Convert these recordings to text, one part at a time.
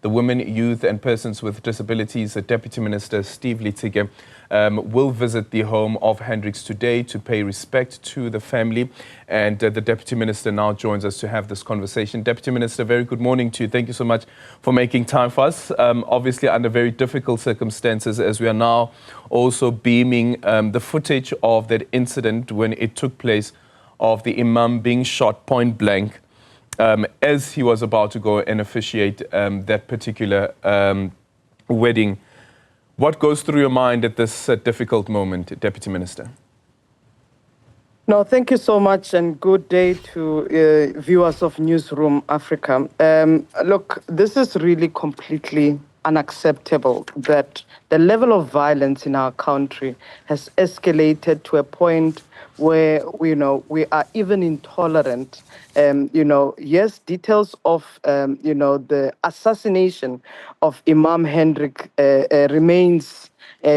the Women, Youth and Persons with Disabilities, Deputy Minister Steve Letsike will visit the home of Hendricks today to pay respect to the family. And the Deputy Minister now joins us to have this conversation. Deputy Minister, very good morning to you. Thank you so much for making time for us. Obviously under very difficult circumstances, as we are now also beaming the footage of that incident when it took place of the Imam being shot point blank as he was about to go and officiate that particular wedding. What goes through your mind at this difficult moment, Deputy Minister? No, thank you so much, and good day to viewers of Newzroom Afrika. Look, this is really completely unacceptable that the level of violence in our country has escalated to a point where we are even intolerant. Yes, details of the assassination of Imam Hendricks remains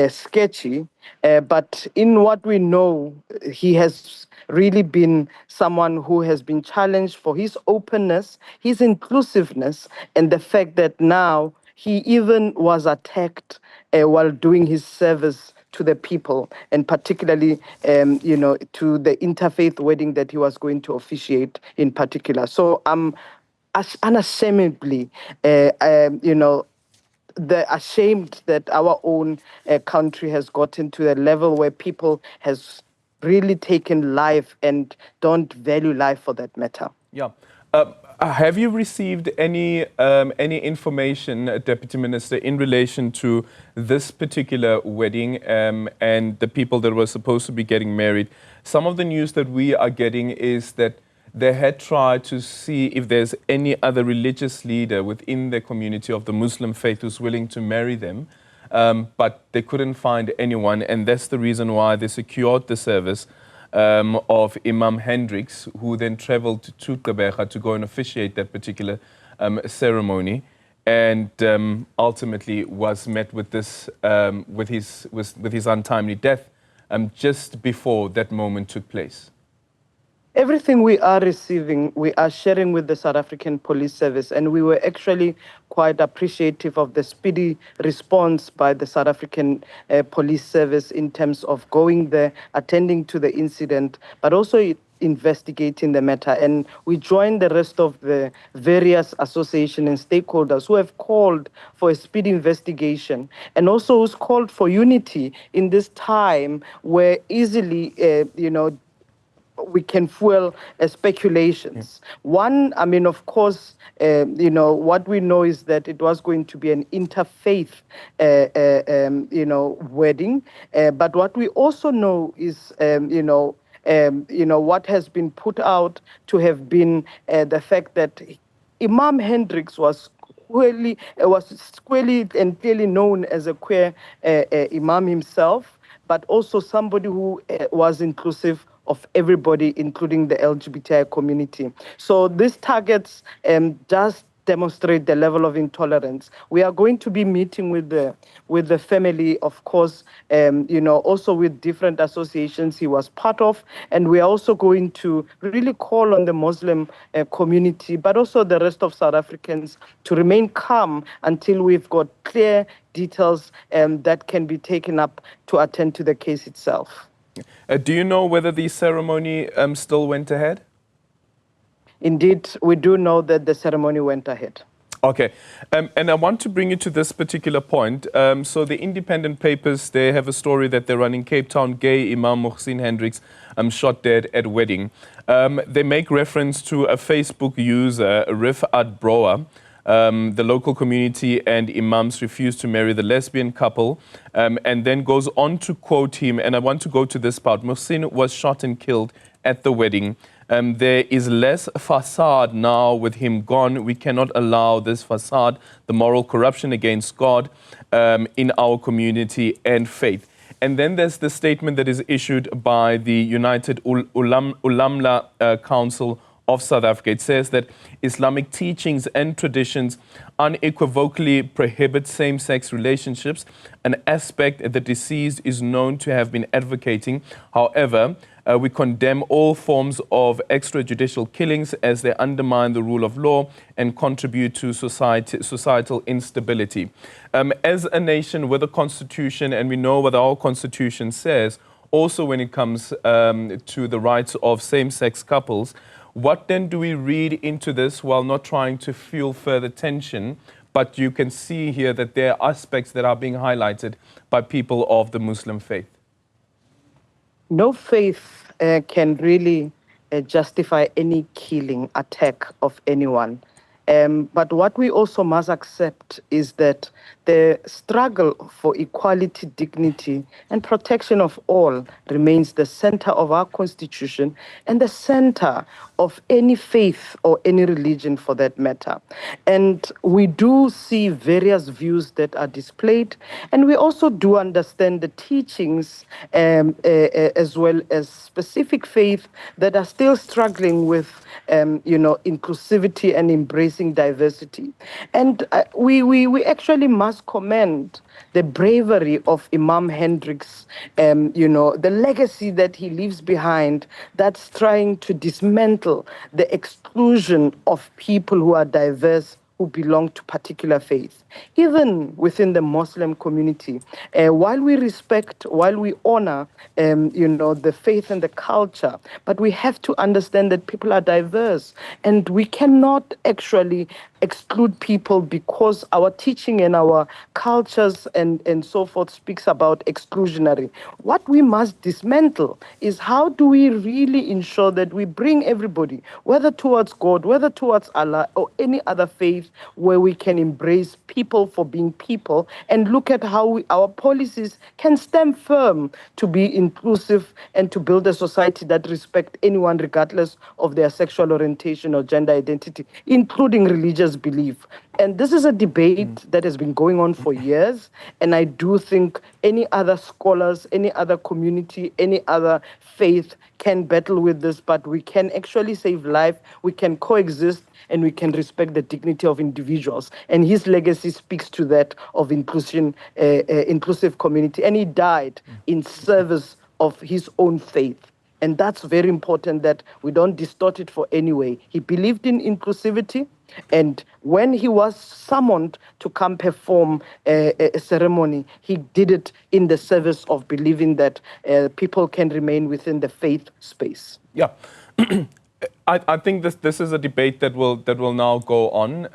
sketchy, but in what we know, he has really been someone who has been challenged for his openness, his inclusiveness, and the fact that now he even was attacked while doing his service to the people, and particularly, to the interfaith wedding that he was going to officiate in particular. So I'm unashamedly, ashamed that our own country has gotten to a level where people has really taken life and don't value life for that matter. Yeah. Have you received any information, Deputy Minister, in relation to this particular wedding and the people that were supposed to be getting married? Some of the news that we are getting is that they had tried to see if there's any other religious leader within the community of the Muslim faith who's willing to marry them, but they couldn't find anyone, and that's the reason why they secured the service of Imam Hendricks, who then traveled to Gqeberha to go and officiate that particular ceremony, and ultimately was met with this with his untimely death just before that moment took place. Everything we are receiving, we are sharing with the South African Police Service, and we were actually quite appreciative of the speedy response by the South African Police Service in terms of going there, attending to the incident, but also investigating the matter. And we join the rest of the various associations and stakeholders who have called for a speedy investigation, and also who's called for unity in this time where easily, we can fuel speculations. One, of course, what we know is that it was going to be an interfaith, wedding. But what we also know is, what has been put out to have been the fact that Imam Hendricks was squarely and clearly known as a queer Imam himself, but also somebody who was inclusive of everybody, including the LGBTI community. So this targets does demonstrate the level of intolerance. We are going to be meeting with the family, of course, also with different associations he was part of, and we are also going to really call on the Muslim community, but also the rest of South Africans to remain calm until we've got clear details that can be taken up to attend to the case itself. Do you know whether the ceremony still went ahead? Indeed, we do know that the ceremony went ahead. Okay. And I want to bring you to this particular point. So the independent papers, they have a story that they run in Cape Town, gay Imam Muhsin Hendricks shot dead at wedding. They make reference to a Facebook user, Rifat Broa. The local community and imams refused to marry the lesbian couple, and then goes on to quote him, and I want to go to this part. Muhsin was shot and killed at the wedding. There is less facade now with him gone. We cannot allow this facade, the moral corruption against God in our community and faith. And then there's the statement that is issued by the United Ulama Council of South Africa. It says that Islamic teachings and traditions unequivocally prohibit same-sex relationships, an aspect that the deceased is known to have been advocating. However, We condemn all forms of extrajudicial killings as they undermine the rule of law and contribute to societal instability. As a nation with a constitution, and we know what our constitution says, also when it comes to the rights of same-sex couples, what then do we read into this while not trying to fuel further tension? But you can see here that there are aspects that are being highlighted by people of the Muslim faith. No faith can really justify any killing, attack of anyone. But what we also must accept is that the struggle for equality, dignity, and protection of all remains the center of our constitution and the center of any faith or any religion for that matter. And we do see various views that are displayed, and we also do understand the teachings as well as specific faith that are still struggling with inclusivity and embracing diversity. And we actually must commend the bravery of Imam Hendricks, the legacy that he leaves behind that's trying to dismantle the exclusion of people who are diverse, who belong to particular faiths. Even within the Muslim community, while we respect, while we honor, the faith and the culture, but we have to understand that people are diverse, and we cannot actually exclude people because our teaching and our cultures and so forth speaks about exclusionary. What we must dismantle is how do we really ensure that we bring everybody, whether towards God, whether towards Allah or any other faith, where we can embrace people for being people and look at how our policies can stand firm to be inclusive and to build a society that respects anyone regardless of their sexual orientation or gender identity, including religious belief. And this is a debate that has been going on for years, and I do think any other scholars, any other community, any other faith can battle with this, but we can actually save life, we can coexist, and we can respect the dignity of individuals. And his legacy speaks to that of inclusive community. And he died in service of his own faith. And that's very important that we don't distort it for any way. He believed in inclusivity. And when he was summoned to come perform a ceremony, he did it in the service of believing that people can remain within the faith space. Yeah. I think this is a debate that will now go on,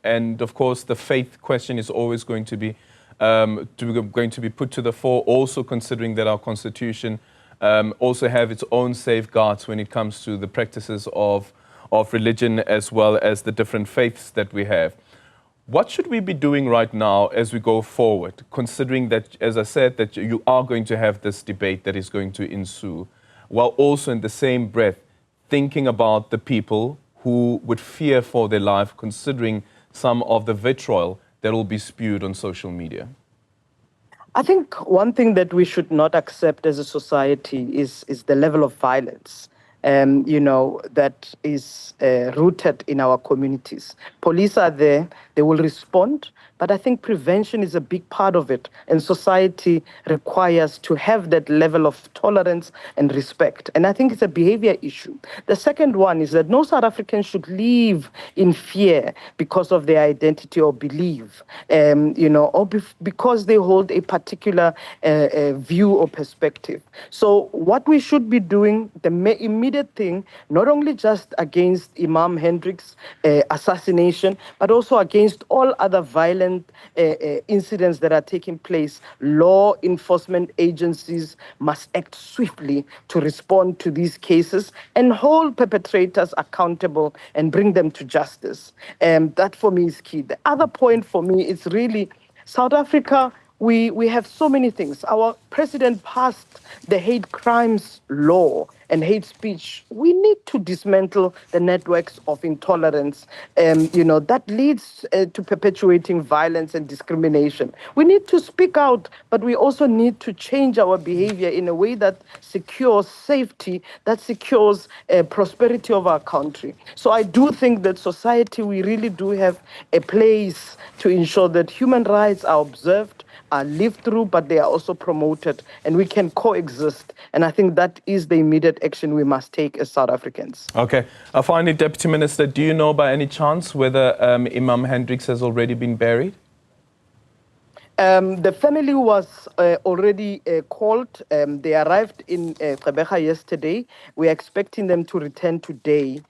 and of course the faith question is always going to be put to the fore. Also considering that our constitution also have its own safeguards when it comes to the practices of religion as well as the different faiths that we have. What should we be doing right now as we go forward, considering that, as I said, that you are going to have this debate that is going to ensue, while also in the same breath thinking about the people who would fear for their life, considering some of the vitriol that will be spewed on social media? I think one thing that we should not accept as a society is the level of violence, that is rooted in our communities. Police are there, they will respond, but I think prevention is a big part of it, and society requires to have that level of tolerance and respect. And I think it's a behavior issue. The second one is that no South African should live in fear because of their identity or belief, because they hold a particular view or perspective. So what we should be doing, the immediate thing, not only just against Imam Hendricks' assassination, but also against all other violent incidents that are taking place. Law enforcement agencies must act swiftly to respond to these cases and hold perpetrators accountable and bring them to justice. That for me is key. The other point for me is really South Africa. We have so many things. Our president passed the hate crimes law and hate speech. We need to dismantle the networks of intolerance, that leads to perpetuating violence and discrimination. We need to speak out, but we also need to change our behavior in a way that secures safety, that secures prosperity of our country. So I do think that society, we really do have a place to ensure that human rights are observed, are lived through, but they are also promoted, and we can coexist. And I think that is the immediate action we must take as South Africans. Okay. Finally, Deputy Minister, do you know by any chance whether Imam Hendricks has already been buried? The family was already called. They arrived in Gqeberha yesterday. We are expecting them to return today.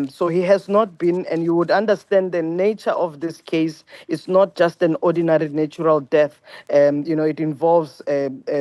So he has not been, and you would understand the nature of this case is not just an ordinary natural death. It involves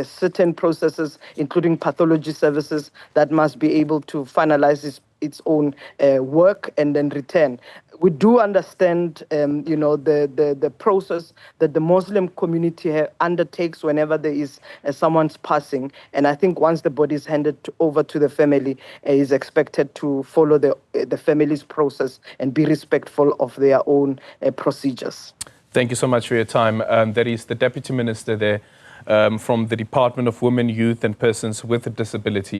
certain processes, including pathology services, that must be able to finalize its own work and then return. We do understand, the process that the Muslim community undertakes whenever there is someone's passing. And I think once the body is handed over to the family, is expected to follow the family's process and be respectful of their own procedures. Thank you so much for your time. That is the Deputy Minister there from the Department of Women, Youth and Persons with Disabilities.